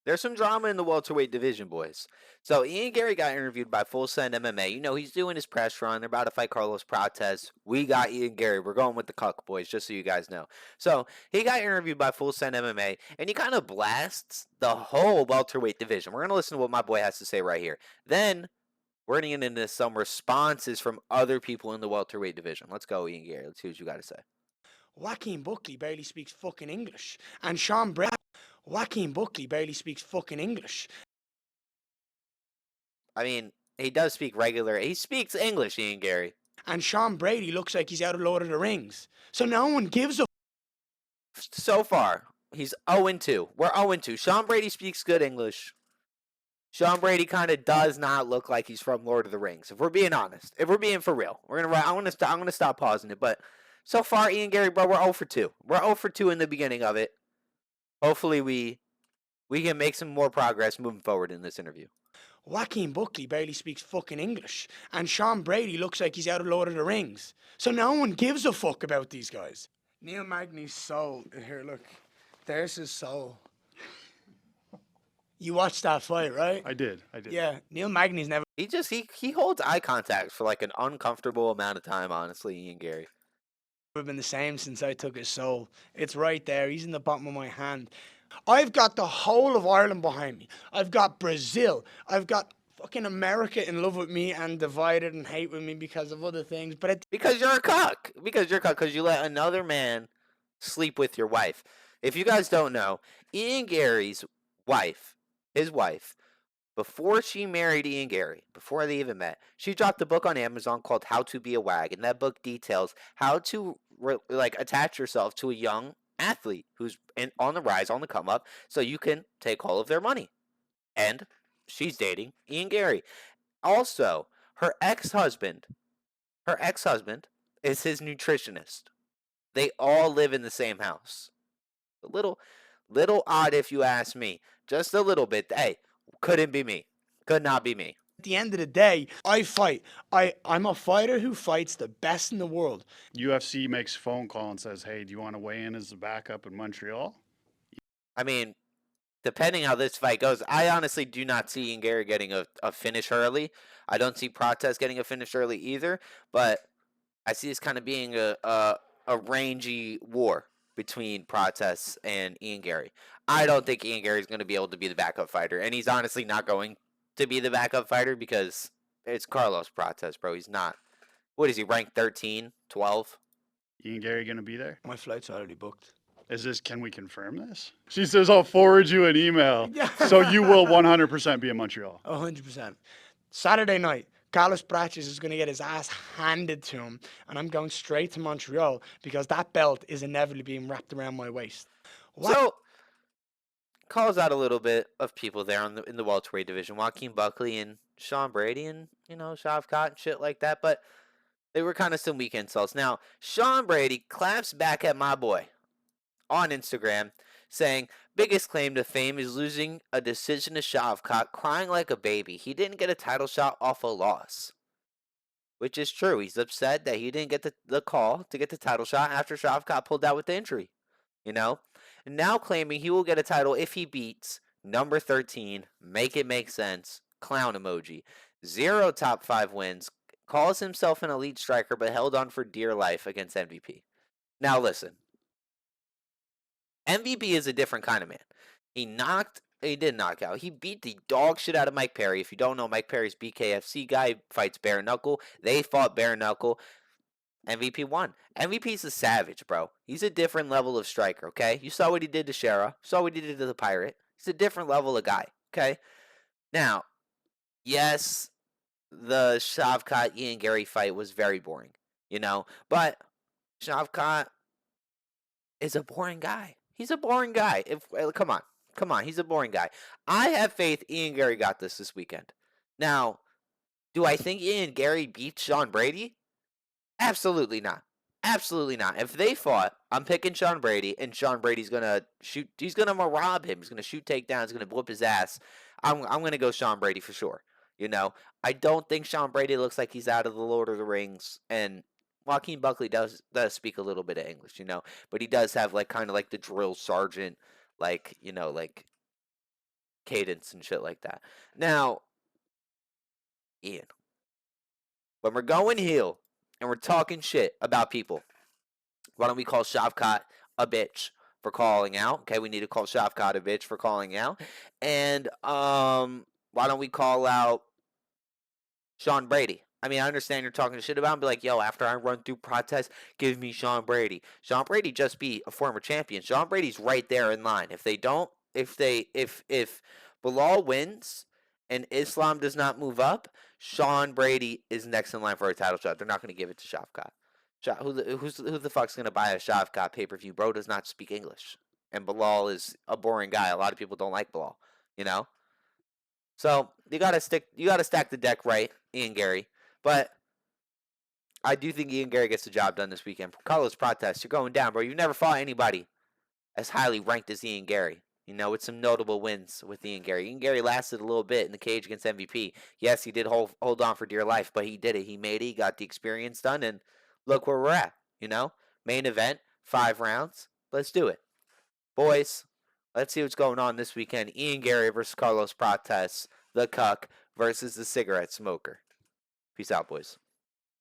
There's some drama in the welterweight division, boys. So Ian Gary got interviewed by Full Send MMA. You know, he's doing his press run. They're about to fight Carlos Prates. We got Ian Gary. We're going with the cuck, boys, just so you guys know. So he got interviewed by Full Send MMA, and he kind of blasts the whole welterweight division. We're going to listen to what my boy has to say right here. Then we're going to get into some responses from other people in the welterweight division. Let's go, Ian Gary. Let's see what you got to say. Joaquin Buckley barely speaks fucking English. And Sean Brady. Joaquin Buckley barely speaks fucking English. I mean, he does speak regular. He speaks English, Ian Gary. And Sean Brady looks like he's out of Lord of the Rings. So no one gives a So far, he's 0-2. We're 0-2. Sean Brady speaks good English. Sean Brady kind of does not look like he's from Lord of the Rings. If we're being honest, if we're being for real, I'm gonna stop pausing it. But so far, Ian Gary, bro, we're 0-2. We're 0-2 in the beginning of it. Hopefully, we can make some more progress moving forward in this interview. Joaquin Buckley barely speaks fucking English. And Sean Brady looks like he's out of Lord of the Rings. So no one gives a fuck about these guys. Neil Magny's soul. Here, look. There's his soul. You watched that fight, right? I did. Yeah, Neil Magny's never He holds eye contact for like an uncomfortable amount of time, honestly, Ian Gary. been the same since I took his soul. It's right there. He's in the bottom of my hand. I've got the whole of Ireland behind me. I've got Brazil. I've got fucking America in love with me and divided and hate with me because of other things. But Because you're a cuck. Because you let another man sleep with your wife. If you guys don't know, Ian Gary's wife, his wife, before she married Ian Gary, before they even met, she dropped a book on Amazon called How to Be a Wag. And that book details how to attach yourself to a young athlete who's on the rise, on the come up, so you can take all of their money. And she's dating Ian Gary. Also, her ex-husband is his nutritionist. They all live in the same house. A little odd if you ask me. Just a little bit. Hey, couldn't be me. Could not be me. at the end of the day, I fight. I'm a fighter who fights the best in the world. UFC makes a phone call and says, hey, do you want to weigh in as the backup in Montreal? I mean, depending how this fight goes, I honestly do not see Ian Gary getting a finish early. I don't see Prates getting a finish early either, but I see this kind of being a rangy war between Prates and Ian Gary. I don't think Ian Gary is going to be able to be the backup fighter, and he's honestly not going to be the backup fighter because it's Carlos Prates, bro. He's not. What is he, ranked 13, 12? Ian Gary going to be there? My flight's already booked. Can we confirm this? She says, I'll forward you an email. So you will 100% be in Montreal. 100%. Saturday night, Carlos Prates is going to get his ass handed to him, and I'm going straight to Montreal because that belt is inevitably being wrapped around my waist. So, calls out a little bit of people there in the welterweight division. Joaquin Buckley and Sean Brady and, Shavkat and shit like that, but they were kind of some weak insults. Now, Sean Brady claps back at my boy on Instagram saying, biggest claim to fame is losing a decision to Shavkat, crying like a baby. He didn't get a title shot off a loss. Which is true. He's upset that he didn't get the call to get the title shot after Shavkat pulled out with the injury. And now claiming he will get a title if he beats number 13, make it make sense, clown emoji. 0 top 5 wins, calls himself an elite striker but held on for dear life against MVP. Now listen. MVP is a different kind of man. He did knock out. He beat the dog shit out of Mike Perry. If you don't know, Mike Perry's BKFC guy, fights bare knuckle. They fought bare knuckle. MVP won. MVP's a savage, bro. He's a different level of striker, okay? You saw what he did to Shera. Saw what he did to the Pirate. He's a different level of guy, okay? Now, yes, the Shavkat Ian Gary fight was very boring, but Shavkat is a boring guy. He's a boring guy. Come on, he's a boring guy. I have faith Ian Gary got this weekend. Now, do I think Ian Gary beats Sean Brady? Absolutely not. Absolutely not. If they fought, I'm picking Sean Brady, and Sean Brady's gonna shoot. He's gonna rob him. He's gonna shoot takedowns. He's gonna whoop his ass. I'm gonna go Sean Brady for sure. I don't think Sean Brady looks like he's out of the Lord of the Rings, and Joaquin Buckley does speak a little bit of English, but he does have kind of like the drill sergeant, cadence and shit like that. Now, Ian, when we're going heel and we're talking shit about people, why don't we call Shavkat a bitch for calling out? Okay, we need to call Shavkat a bitch for calling out. And why don't we call out Sean Brady? I mean, I understand you're talking shit about him. Be like, yo, after I run through protests, give me Sean Brady. Sean Brady just be a former champion. Sean Brady's right there in line. If Bilal wins and Islam does not move up, Sean Brady is next in line for a title shot. They're not going to give it to Shavkat. Who the fuck's going to buy a Shavkat pay-per-view? Bro does not speak English. And Bilal is a boring guy. A lot of people don't like Bilal, you know? So you gotta stack the deck right, Ian Garry. But I do think Ian Garry gets the job done this weekend. Carlos Prates, you're going down, bro. You've never fought anybody as highly ranked as Ian Garry. You know, with some notable wins with Ian Garry. Ian Garry lasted a little bit in the cage against MVP. Yes, he did hold on for dear life, but he did it. He made it. He got the experience done, and look where we're at. You know, main event, 5 rounds. Let's do it, boys. Let's see what's going on this weekend. Ian Garry versus Carlos Prates, the cuck versus the cigarette smoker. Peace out, boys.